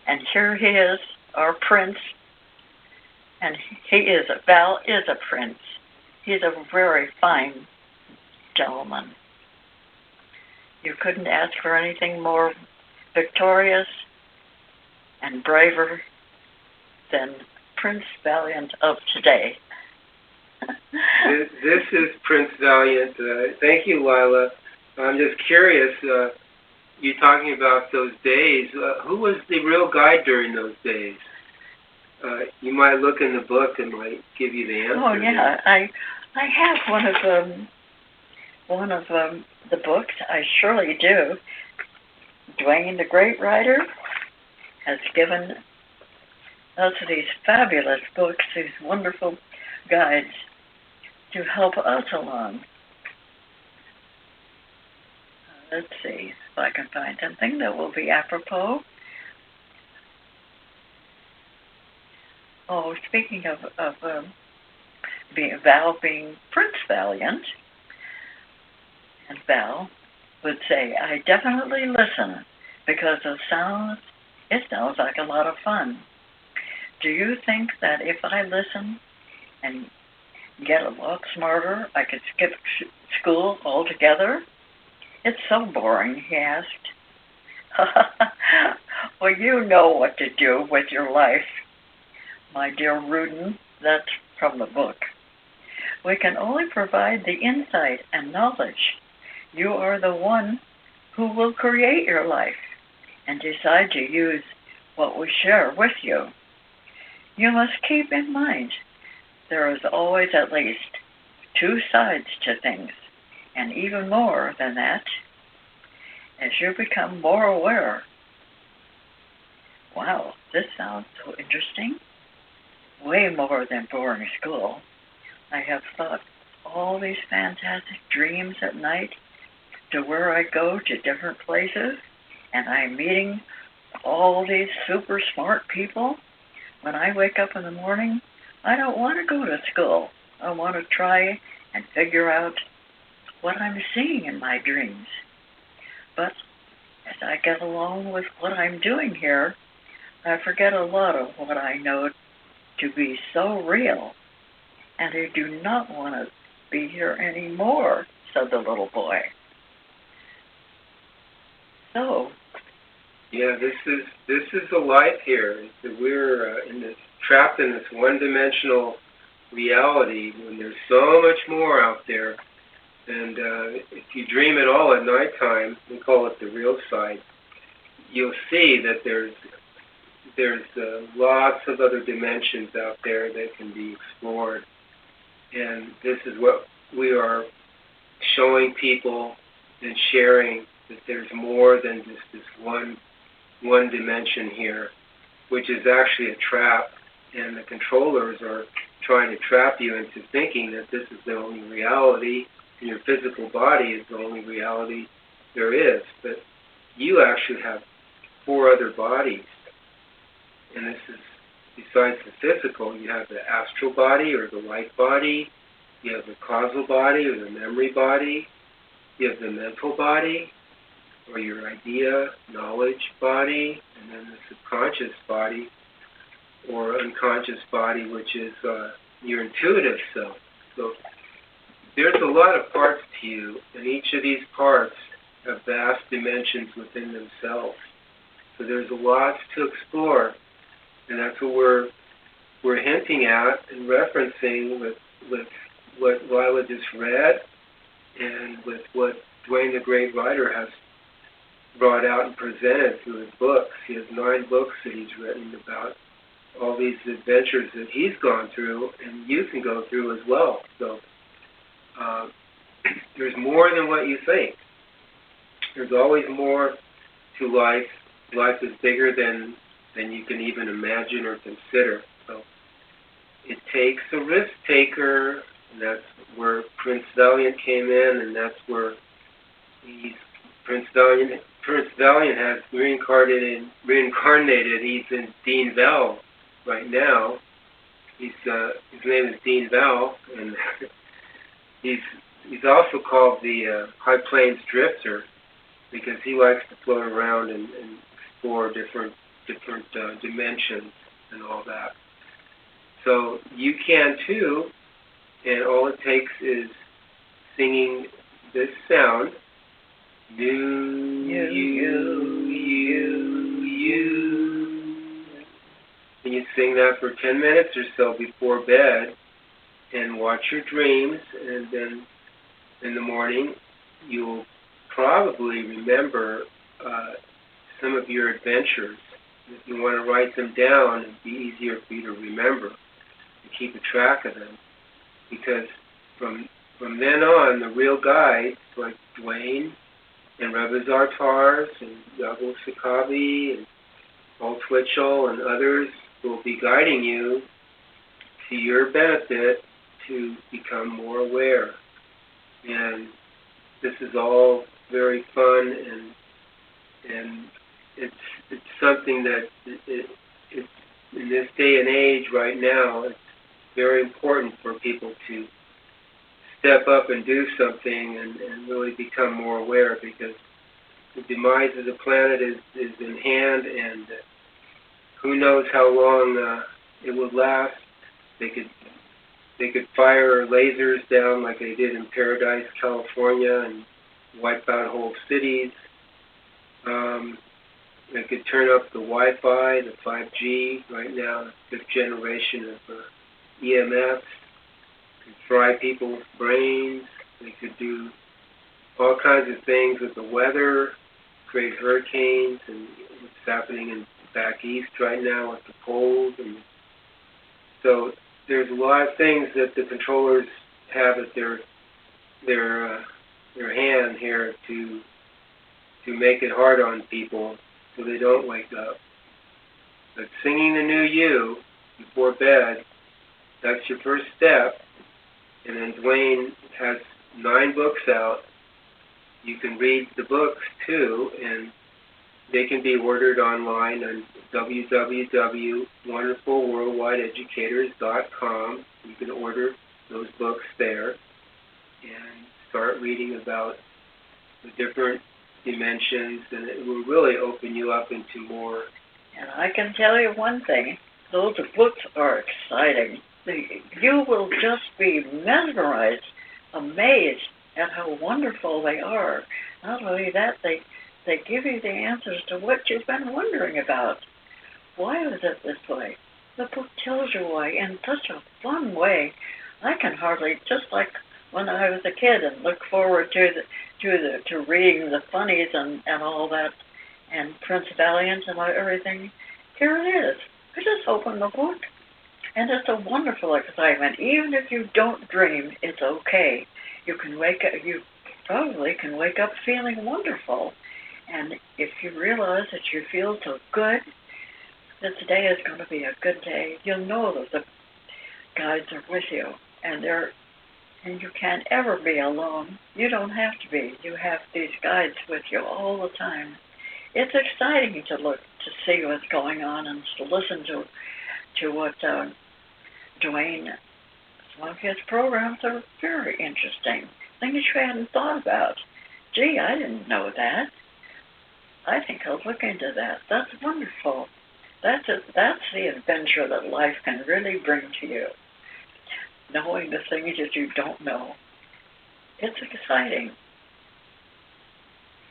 And here he is, our prince, and Val is a prince. He's a very fine gentleman. You couldn't ask for anything more victorious and braver than Prince Valiant of today. This is Prince Valiant. Thank you, Lila. I'm just curious, you're talking about those days. Who was the real guide during those days? You might look in the book and might give you the answer. Oh yeah, I have one of the books. I surely do. Dwayne the Great Writer has given us these fabulous books, these wonderful guides to help us along. Let's see if I can find something that will be apropos. Oh, speaking of Val being Prince Valiant, and Val would say, I definitely listen because it sounds like a lot of fun. Do you think that if I listen and get a lot smarter, I could skip school altogether? It's so boring, he asked. Well, you know what to do with your life, my dear Rudin. That's from the book. We can only provide the insight and knowledge. You are the one who will create your life and decide to use what we share with you. You must keep in mind there is always at least two sides to things, and even more than that as you become more aware. Wow, this sounds so interesting. Way more than boring school. I have thought all these fantastic dreams at night to where I go to different places and I'm meeting all these super smart people. When I wake up in the morning, I don't want to go to school. I want to try and figure out what I'm seeing in my dreams. But as I get along with what I'm doing here, I forget a lot of what I know to be so real. And I do not want to be here anymore, said the little boy. So, yeah, this is the life here. We're trapped in this one-dimensional reality when there's so much more out there. And if you dream at all at nighttime, we call it the real side, you'll see that there's lots of other dimensions out there that can be explored. And this is what we are showing people and sharing, that there's more than just this one dimension here, which is actually a trap, and the controllers are trying to trap you into thinking that this is the only reality, and your physical body is the only reality there is. But you actually have 4 other bodies, and this is, besides the physical, you have the astral body or the light body, you have the causal body or the memory body, you have the mental body, or your idea, knowledge body, and then the subconscious body, or unconscious body, which is your intuitive self. So there's a lot of parts to you, and each of these parts have vast dimensions within themselves. So there's a lot to explore, and that's what we're hinting at and referencing with what Lila just read, and with what Dwayne the Great Writer has brought out and presented through his books. He has 9 books that he's written about all these adventures that he's gone through, and you can go through as well. So there's more than what you think. There's always more to life. Life is bigger than you can even imagine or consider. So it takes a risk taker, and that's where Prince Valiant came in, and that's where Prince Valiant has reincarnated. He's in Dean Val right now. His name is Dean Val, and he's also called the High Plains Drifter because he likes to float around and explore different different dimensions and all that. So you can too, and all it takes is singing this sound. You. And you sing that for 10 minutes or so before bed, and watch your dreams, and then in the morning you'll probably remember some of your adventures. If you want to write them down, it'd be easier for you to remember and keep a track of them. Because from then on, the real guides like Dwayne and Rebbe Zartars and Yago Sakabi and Paul Twitchell and others will be guiding you to your benefit to become more aware. And this is all very fun, and it's something that it's in this day and age right now, it's very important for people to step up and do something and really become more aware, because the demise of the planet is in hand, and who knows how long it would last. They could fire lasers down like they did in Paradise, California, and wipe out whole cities. They could turn up the Wi-Fi, the 5G right now, fifth generation of EMFs. Could fry people's brains. They could do all kinds of things with the weather, create hurricanes, and what's happening in back east right now with the cold. And so there's a lot of things that the controllers have at their hand here to make it hard on people so they don't wake up. But singing the new you before bed, that's your first step. And then Dwayne has 9 books out. You can read the books too, and they can be ordered online on www.wonderfulworldwideeducators.com. You can order those books there and start reading about the different dimensions, and it will really open you up into more. And I can tell you one thing, those books are exciting. You will just be mesmerized, amazed at how wonderful they are. Not only that, they give you the answers to what you've been wondering about. Why is it this way? The book tells you why in such a fun way. I can hardly, just like when I was a kid and look forward to reading the funnies and all that, and Prince Valiant and everything. Here it is. I just open the book, and it's a wonderful excitement. Even if you don't dream, it's okay. You probably can wake up feeling wonderful. And if you realize that you feel so good, that today is going to be a good day, you'll know that the guides are with you, and you can't ever be alone. You don't have to be. You have these guides with you all the time. It's exciting to see what's going on and to listen to what Dwayne. Some of his programs are very interesting. Things you hadn't thought about. Gee, I didn't know that. I think I'll look into that. That's wonderful. That's the adventure that life can really bring to you. Knowing the things that you don't know. It's exciting.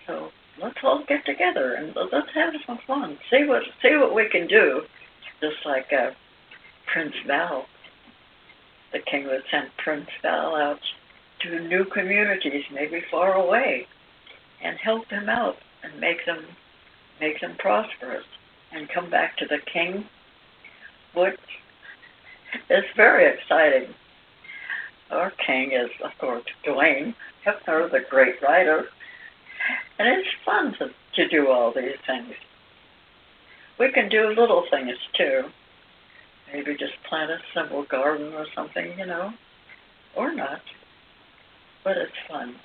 So let's all get together and let's have some fun. See what we can do. Just like Prince Val. The king would send Prince Val out to new communities, maybe far away, and help them out and make them prosperous, and come back to the king, which is very exciting. Our king is, of course, Dwayne. Eckankar, the great writer, and it's fun to do all these things. We can do little things too. Maybe just plant a simple garden or something, or not. But it's fun.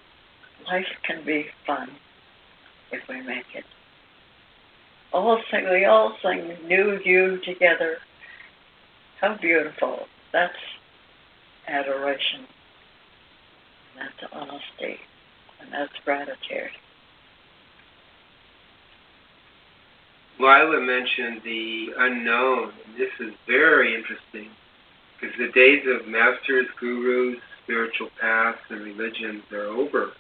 Life can be fun if we make it. We all sing New You together. How beautiful. That's adoration. And that's honesty. And that's gratitude. Lila mentioned the unknown. This is very interesting because the days of masters, gurus, spiritual paths, and religions are over.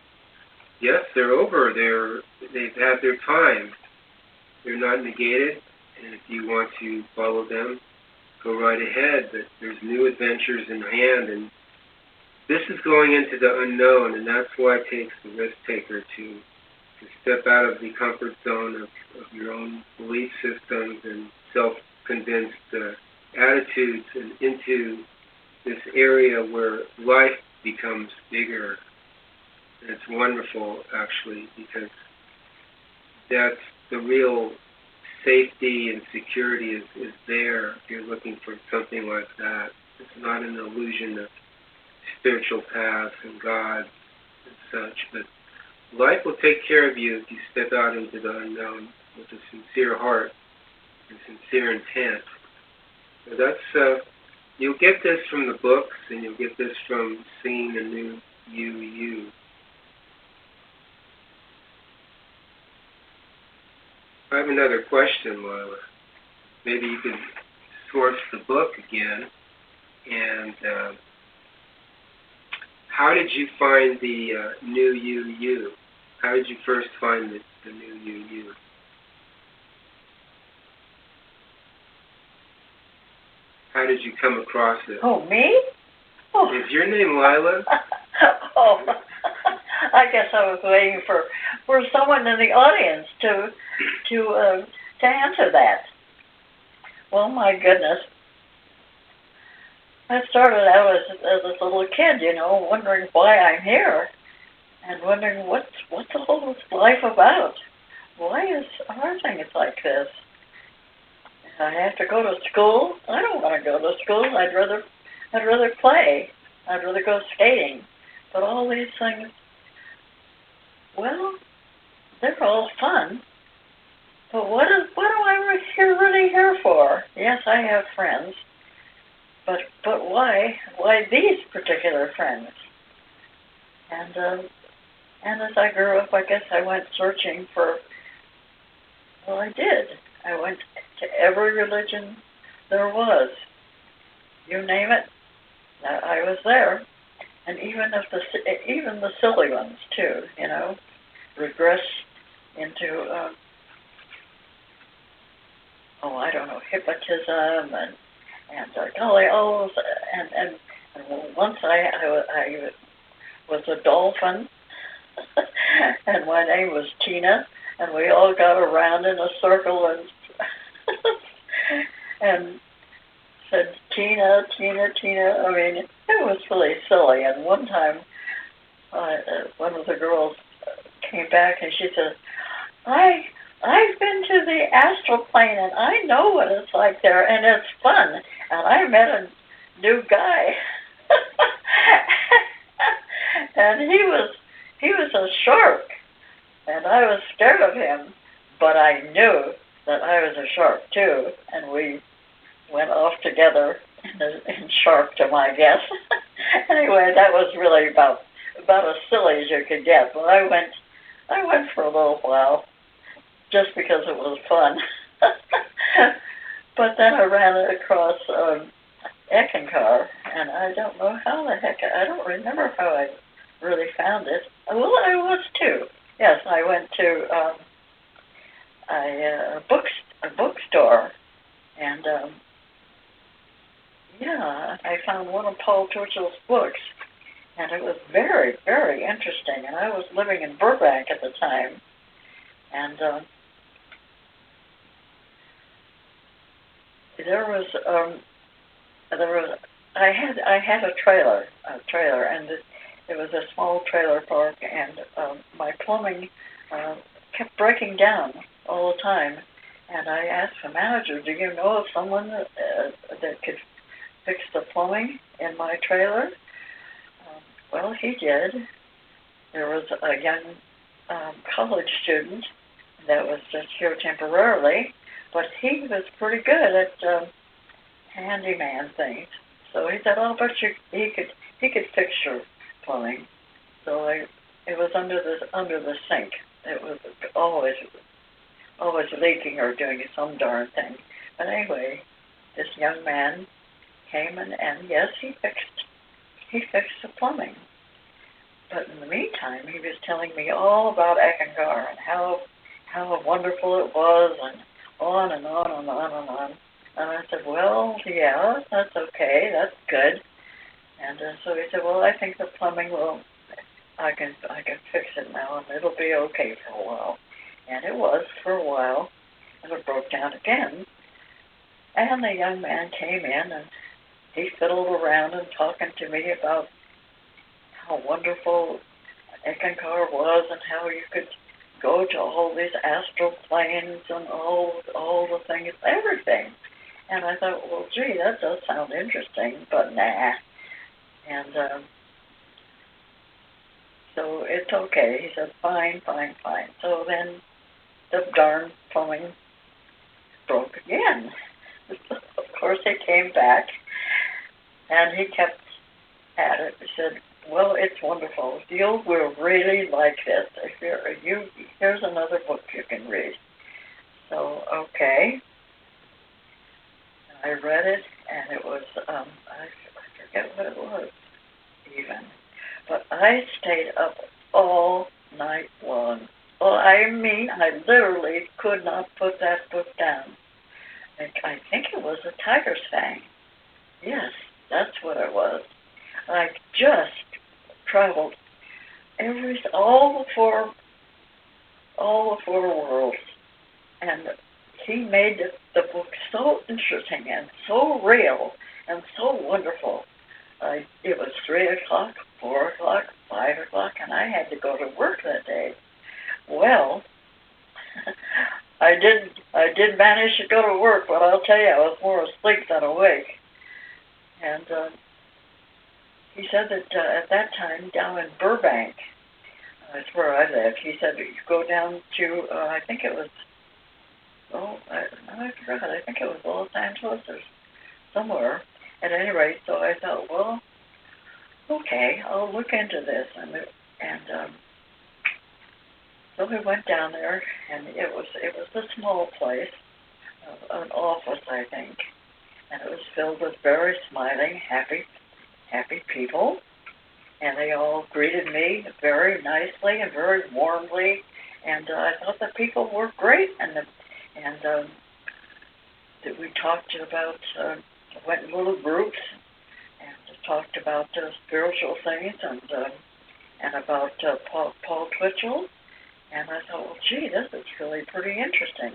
Yes, they're over. They've had their time. They're not negated, and if you want to follow them, go right ahead. But there's new adventures in hand, and this is going into the unknown, and that's why it takes the risk taker to step out of the comfort zone of your own belief systems and self-convinced attitudes and into this area where life becomes bigger. And it's wonderful, actually, because that's the real safety and security is there if you're looking for something like that. It's not an illusion of spiritual paths and gods and such, but life will take care of you if you step out into the unknown with a sincere heart and sincere intent. So that's, you'll get this from the books, and you'll get this from seeing the new you. I have another question, Lila. Maybe you could source the book again. And how did you find the new you? How did you first find the new you? How did you come across it? Oh, me? Oh. Is your name Lila? Oh, I guess I was waiting for someone in the audience to answer that. Well, my goodness. I started out as a little kid, wondering why I'm here, and wondering what's the whole life about. Why are things like this? I have to go to school. I don't want to go to school. I'd rather play. I'd rather go skating. But all these things, well, they're all fun. But what am I really here for? Yes, I have friends. But why these particular friends? And as I grew up, I guess I went searching for. Well, I did. I went to every religion there was. You name it, I was there. And even the silly ones too, regress into I don't know, hypnotism and Galileos, and once I was a dolphin, and my name was Tina, and we all got around in a circle and and said Tina. I mean, it was really silly. And one time, one of the girls came back and she said, I've been to the astral plane and I know what it's like there, and it's fun. And I met a new guy, and he was a shark, and I was scared of him, but I knew that I was a shark too, and we went off together in sharkdom, I guess. Anyway, that was really about as silly as you could get. But I went for a little while, just because it was fun. But then I ran across Eckankar, and I don't know how the heck, I don't remember how I really found it. Well, I was too. Yes, I went to a bookstore, and I found one of Paul Twitchell's books, and it was very, very interesting. And I was living in Burbank at the time, and I had a trailer, and it was a small trailer park, and my plumbing kept breaking down all the time. And I asked the manager, "Do you know of someone that could fix the plumbing in my trailer?" Well, he did. There was a young college student that was just here temporarily, but he was pretty good at handyman things. So he said, "I'll bet you he could fix your plumbing." So it was under the sink. It was always always leaking or doing some darn thing. But anyway, this young man came and yes, he fixed the plumbing. But in the meantime, he was telling me all about Eckankar and how wonderful it was, and on and on and on and on. And I said, well, yeah, that's okay, that's good. And so he said, well, I think the plumbing I can fix it now, and it'll be okay for a while. And it was for a while, and it broke down again. And the young man came in, and he fiddled around and talking to me about how wonderful Eckankar was and how you could go to all these astral planes and all the things, everything. And I thought, well, gee, that does sound interesting, but nah. And so it's okay. He said, fine. So then the darn plumbing broke again. Of course, he came back, and he kept at it. He said, well, it's wonderful. You will really like this. Here's another book you can read. So, okay. I read it, and it was, I forget what it was even. But I stayed up all night long. Well, I mean, I literally could not put that book down. I think it was a tiger's fang. Yes, that's what it was. I just traveled all the four worlds, and he made the book so interesting and so real and so wonderful. It was 3 o'clock, 4 o'clock, 5 o'clock, and I had to go to work that day. Well, I did manage to go to work, but I'll tell you, I was more asleep than awake. And he said that at that time, down in Burbank, that's where I lived, he said that you go down to, I think it was, I forgot, I think it was Los Angeles or somewhere. At any rate, so I thought, well, okay, I'll look into this. And so we went down there, and it was a small place, an office, I think, and it was filled with very smiling, happy people, and they all greeted me very nicely and very warmly, and I thought the people were great, and that we talked about, went in little groups and talked about spiritual things and about Paul Twitchell, and I thought, well, gee, this is really pretty interesting.